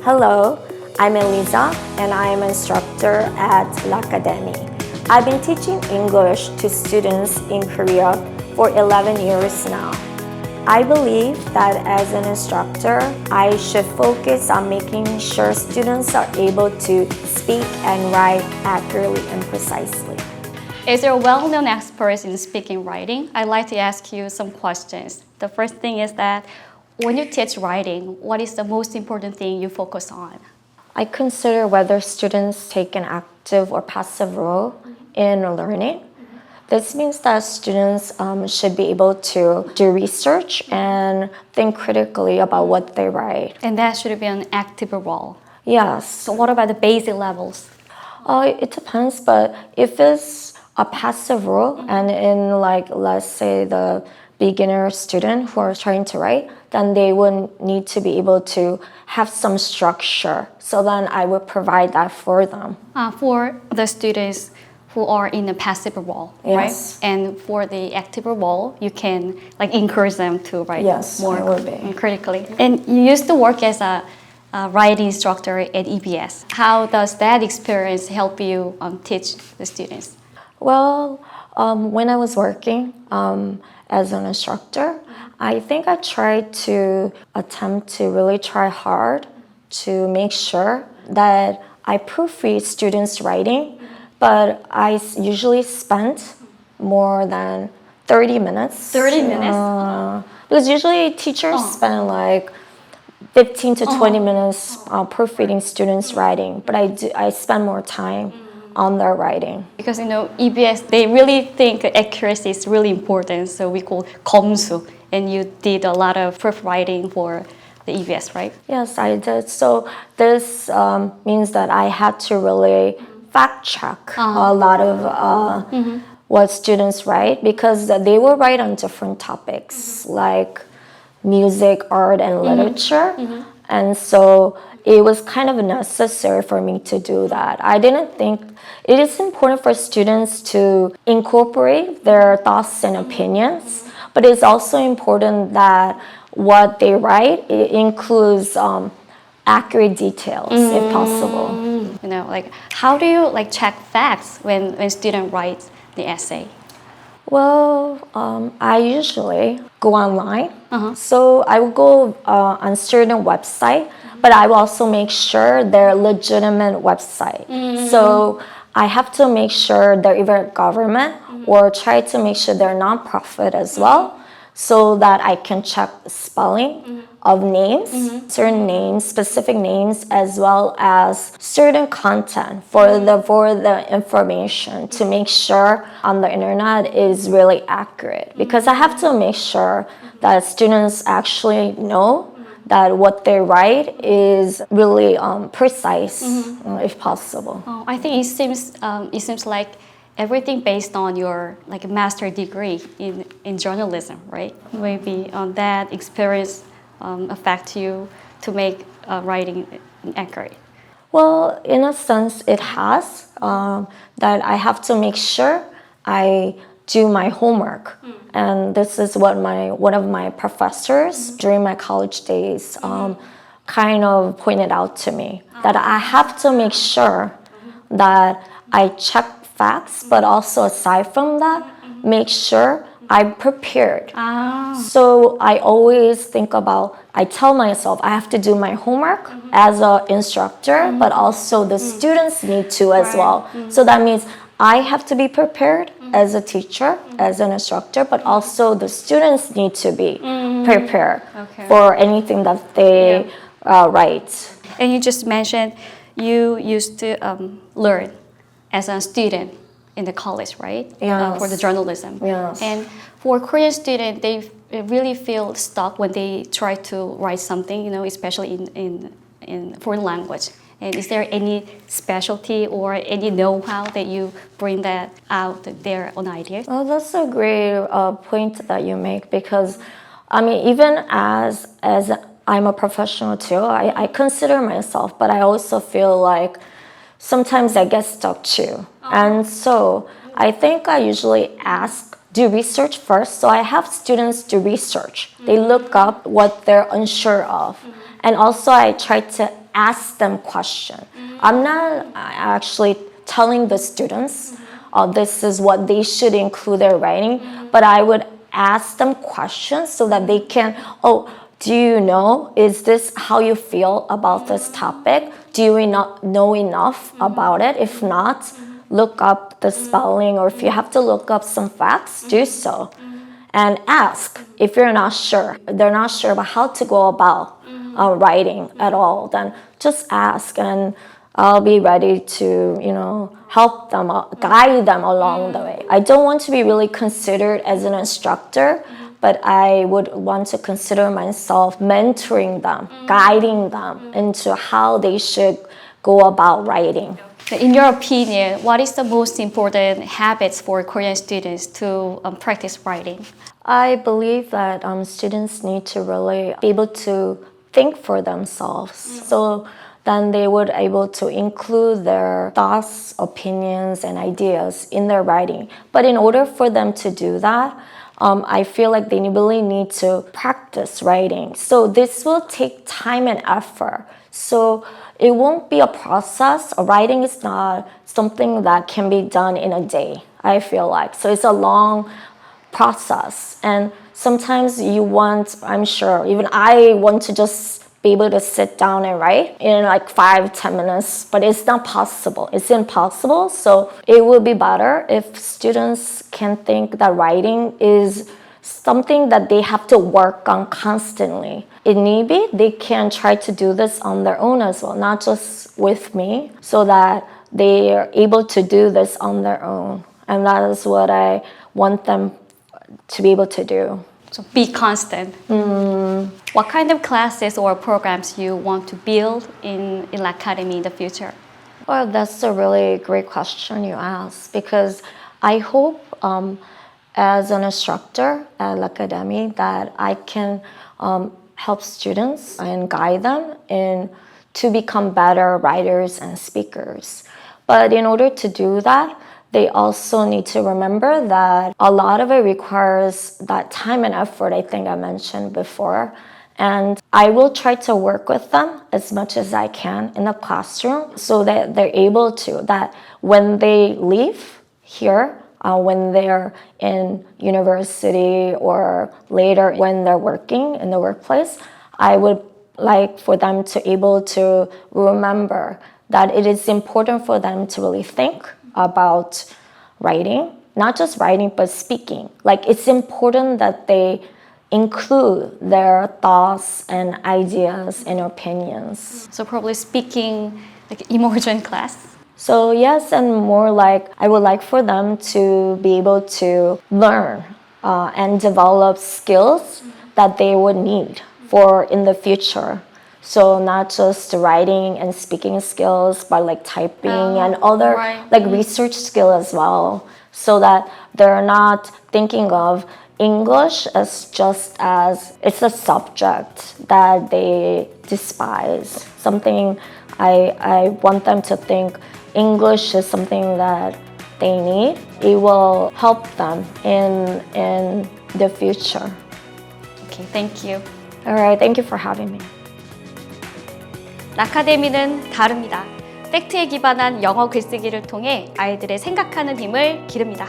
Hello, I'm Eliza and I am an instructor at La카데미. I've been teaching English to students in Korea for 11 years now. I believe that as an instructor, I should focus on making sure students are able to speak and write accurately and precisely. As you're a well-known expert in speaking and writing, I'd like to ask you some questions. The first thing is that when you teach writing, what is the most important thing you focus on? I consider whether students take an active or passive role in learning. This means that students should be able to do research and think critically about what they write. And that should be an active role. Yes. So what about the basic levels? It depends, but if it's a passive role and in let's say the beginner student who are trying to write, then they would need to be able to have some structure. So then I would provide that for them. For the students who are in a passive role, Yes. right? And for the active role, you can encourage them to write more I would be. critically. And you used to work as a writing instructor at EBS. How does that experience help you teach the students? Well, when I was working as an instructor, I think I tried to attempt to really try hard to make sure that I proofread students' writing, but I usually spent more than 30 minutes. 30 minutes? Because usually teachers spend 15 to 20 minutes proofreading students' writing, but I spend more time on their writing. Because EBS, they really think accuracy is really important, so we call 검수. And you did a lot of proofwriting for the EBS, right? Yes, I did. So this means that I had to really fact check a lot of what students write, because they will write on different topics like music, art, and literature. And so it was kind of necessary for me to do that. I didn't think it is important for students to incorporate their thoughts and opinions, but it's also important that what they write includes accurate details if possible. How do you check facts when student writes the essay? Well, I usually go online. So I will go on certain website, but I will also make sure they're legitimate website. So I have to make sure they're either government or try to make sure they're nonprofit as well, so that I can check the spelling of names, certain names, specific names, as well as certain content for the information to make sure on the internet is really accurate. Because I have to make sure that students actually know that what they write is really precise, if possible. I think it seems like everything based on your master degree in journalism, right? Maybe that experience affect you to make writing accurate. Well, in a sense, it has. That I have to make sure I do my homework. And this is what one of my professors during my college days kind of pointed out to me, that I have to make sure that I check facts, but also aside from that, make sure I'm prepared. So I always I tell myself I have to do my homework as an instructor, but also the students need to as well. So that means I have to be prepared as a teacher, as an instructor, but also the students need to be prepared for anything that they write. And you just mentioned you used to learn as a student in the college, right? Yes. For the journalism. Yes. And for Korean students, they really feel stuck when they try to write something, especially in foreign language. And is there any specialty or any know-how that you bring that out there on ideas? Well, that's a great point that you make, because even as I'm a professional too, I consider myself, but I also feel like sometimes I get stuck too. And so I think I usually do research first. So I have students do research. They look up what they're unsure of. And also I try to ask them question. I'm not actually telling the students this is what they should include their writing, but I would ask them questions so that they can, oh, do you know, is this how you feel about this topic? Do you not know enough about it? If not, look up the spelling, or if you have to look up some facts, do so. And ask if you're not sure. They're not sure about how to go about writing at all, then just ask, and I'll be ready to, help them, guide them along the way. I don't want to be really considered as an instructor, but I would want to consider myself mentoring them, guiding them into how they should go about writing. In your opinion, what is the most important habits for Korean students to practice writing? I believe that students need to really be able to think for themselves. So then they would able to include their thoughts, opinions, and ideas in their writing. But in order for them to do that, I feel like they really need to practice writing. So this will take time and effort. So it won't be a process. Writing is not something that can be done in a day, I feel like. So it's a long process. And sometimes you want, I'm sure, even I want to just be able to sit down and write in like 5-10 minutes, but it's not possible. It's impossible. So it would be better if students can think that writing is something that they have to work on constantly. If need be, they can try to do this on their own as well, not just with me, so that they are able to do this on their own. And that is what I want them to be able to do. So be constant. What kind of classes or programs you want to build in La카데미 in the future? Well, that's a really great question you asked, because I hope as an instructor at La카데미 that I can help students and guide them to become better writers and speakers. But in order to do that, they also need to remember that a lot of it requires that time and effort, I think I mentioned before. And I will try to work with them as much as I can in the classroom so that they're able to, that when they leave here, when they're in university or later when they're working in the workplace, I would like for them to able to remember that it is important for them to really think about writing, not just writing, but speaking. Like, it's important that they include their thoughts and ideas and opinions. So probably speaking like immersion class. So yes, and more like I would like for them to be able to learn and develop skills that they would need for in the future. So not just writing and speaking skills, but like typing and other like research skill as well. So that they're not thinking of English as just as it's a subject that they despise. Something I want them to think English is something that they need. It will help them in the future. Okay, thank you. All right, thank you for having me. 라카데미는 다릅니다. 팩트에 기반한 영어 글쓰기를 통해 아이들의 생각하는 힘을 기릅니다.